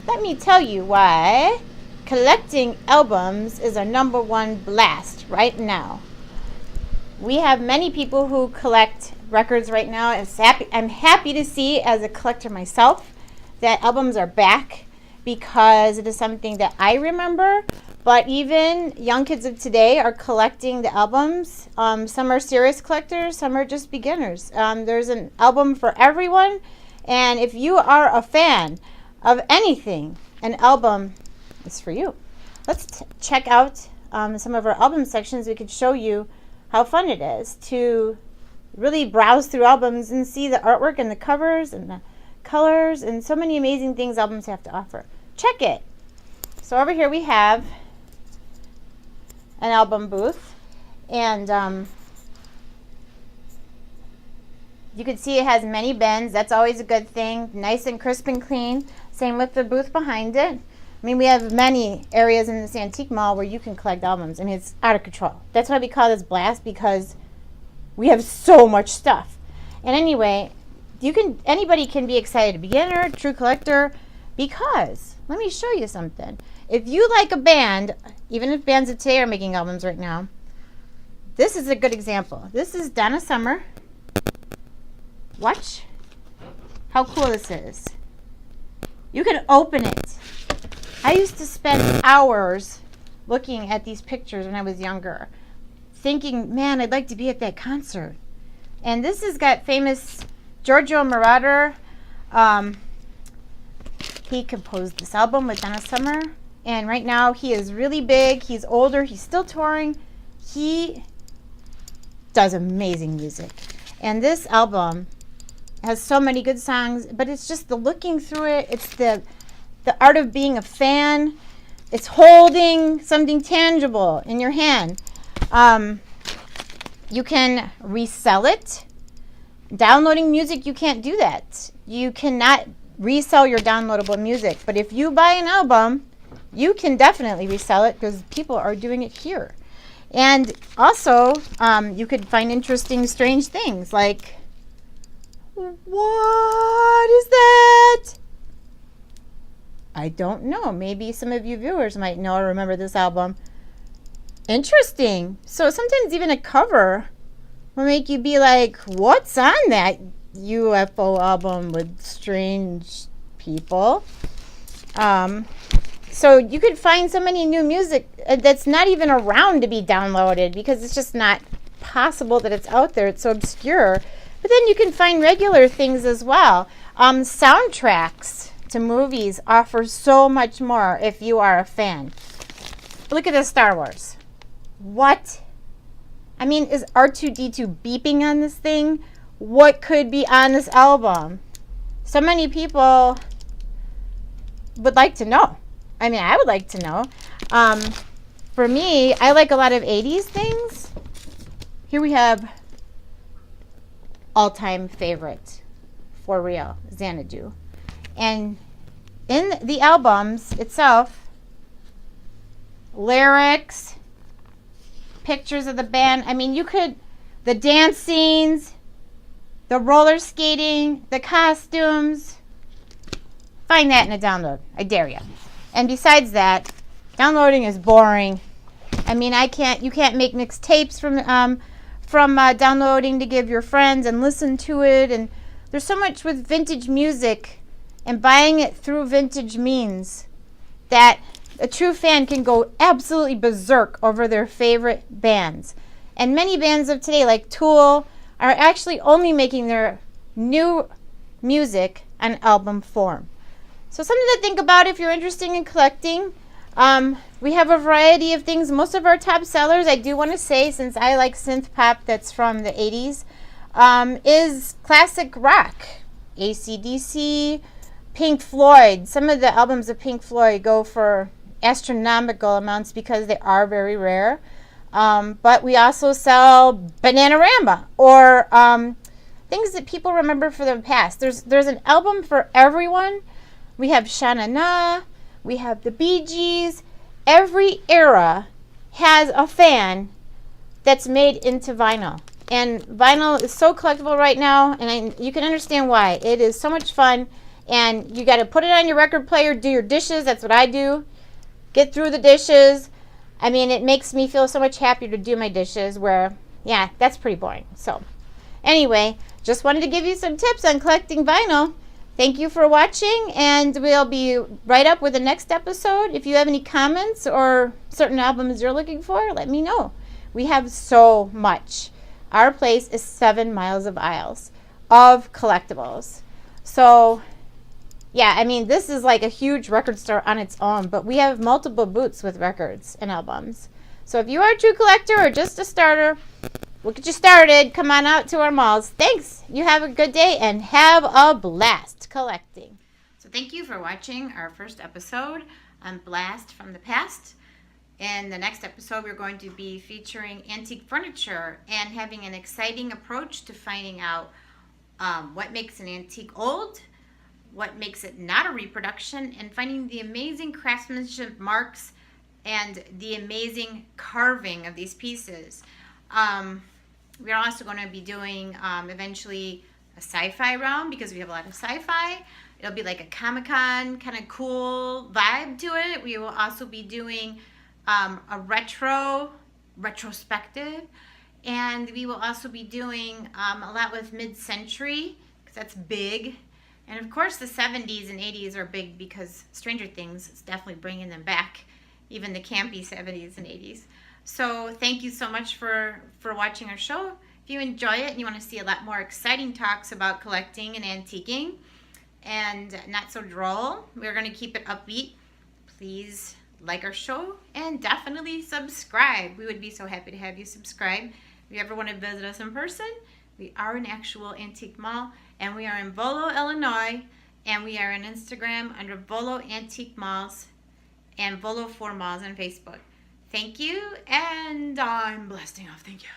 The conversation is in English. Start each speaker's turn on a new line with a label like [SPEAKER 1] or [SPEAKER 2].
[SPEAKER 1] let me tell you why collecting albums is our #1 blast right now. We have many people who collect records right now. I'm happy to see, as a collector myself, that albums are back, because it is something that I remember. But even young kids of today are collecting the albums. Some are serious collectors, some are just beginners. There's an album for everyone, and if you are a fan of anything, an album is for you. Let's check out some of our album sections. We could show you how fun it is to really browse through albums and see the artwork and the covers and the colors and so many amazing things albums have to offer. Check it. So over here we have an album booth, and you can see it has many bins. That's always a good thing. Nice and crisp and clean. Same with the booth behind it. I mean, we have many areas in this antique mall where you can collect albums. I mean, it's out of control. That's why we call this blast, because we have so much stuff. And anyway, anybody can be excited, beginner, true collector, because let me show you something. If you like a band, even if bands of today are making albums right now, this is a good example. This is Donna Summer. Watch how cool this is. You can open it. I used to spend hours looking at these pictures when I was younger, thinking, man, I'd like to be at that concert. And this has got famous Giorgio Moroder. He composed this album with Donna Summer. And right now he is really big. He's older. He's still touring. He does amazing music. And this album has so many good songs, but it's just the looking through it. It's the art of being a fan. It's holding something tangible in your hand. You can resell it. Downloading music, you can't do that. You cannot resell your downloadable music. But if you buy an album, you can definitely resell it, because people are doing it here. And also, you could find interesting, strange things like, what is that? I don't know. Maybe some of you viewers might know or remember this album. Interesting. So sometimes even a cover will make you be like, what's on that UFO album with strange people? So you could find so many new music that's not even around to be downloaded, because it's just not possible that it's out there. It's so obscure. But then you can find regular things as well. Soundtracks to movies offer so much more if you are a fan. Look at this Star Wars. What? I mean, is R2-D2 beeping on this thing? What could be on this album? So many people would like to know. I mean, I would like to know. For me, I like a lot of 80s things. Here we have all-time favorite, for real, Xanadu. And in the albums itself, lyrics, pictures of the band. I mean, the dance scenes, the roller skating, the costumes. Find that in a download. I dare you. And besides that, downloading is boring. I mean, you can't make mixed tapes from downloading to give your friends and listen to it. And there's so much with vintage music and buying it through vintage means that a true fan can go absolutely berserk over their favorite bands. And many bands of today, like Tool, are actually only making their new music on album form. So something to think about if you're interested in collecting. We have a variety of things. Most of our top sellers, I do want to say, since I like synth pop that's from the 80s, is classic rock. AC/DC, Pink Floyd. Some of the albums of Pink Floyd go for astronomical amounts because they are very rare. But we also sell Bananarama, or things that people remember from the past. There's an album for everyone. We have Sha-Na Na, we have the Bee Gees. Every era has a fan that's made into vinyl. And vinyl is so collectible right now, and you can understand why. It is so much fun, And you got to put it on your record player, do your dishes. That's what I do. Get through the dishes. I mean, it makes me feel so much happier to do my dishes where, yeah, that's pretty boring. So anyway, just wanted to give you some tips on collecting vinyl. Thank you for watching, and we'll be right up with the next episode. If you have any comments or certain albums you're looking for, let me know. We have so much. Our place is 7 miles of aisles of collectibles. So, yeah, I mean, this is like a huge record store on its own, but we have multiple booths with records and albums. So if you are a true collector or just a starter, we'll get you started. Come on out to our malls. Thanks. You have a good day and have a blast collecting. So thank you for watching our first episode on Blast from the Past. In the next episode, we're going to be featuring antique furniture and having an exciting approach to finding out what makes an antique old, what makes it not a reproduction, and finding the amazing craftsmanship marks and the amazing carving of these pieces. We're also going to be doing eventually a sci-fi round because we have a lot of sci-fi. It'll be like a Comic-Con kind of cool vibe to it. We will also be doing a retrospective, and we will also be doing a lot with mid-century because that's big. And of course the 70s and 80s are big because Stranger Things is definitely bringing them back, even the campy 70s and 80s. So thank you so much for watching our show. If you enjoy it and you want to see a lot more exciting talks about collecting and antiquing and not so droll, we're going to keep it upbeat. Please like our show and definitely subscribe. We would be so happy to have you subscribe. If you ever want to visit us in person, we are an actual antique mall, and we are in Volo, Illinois, and we are on Instagram under Volo Antique Malls and Volo 4 Malls on Facebook. Thank you, and I'm blasting off. Thank you.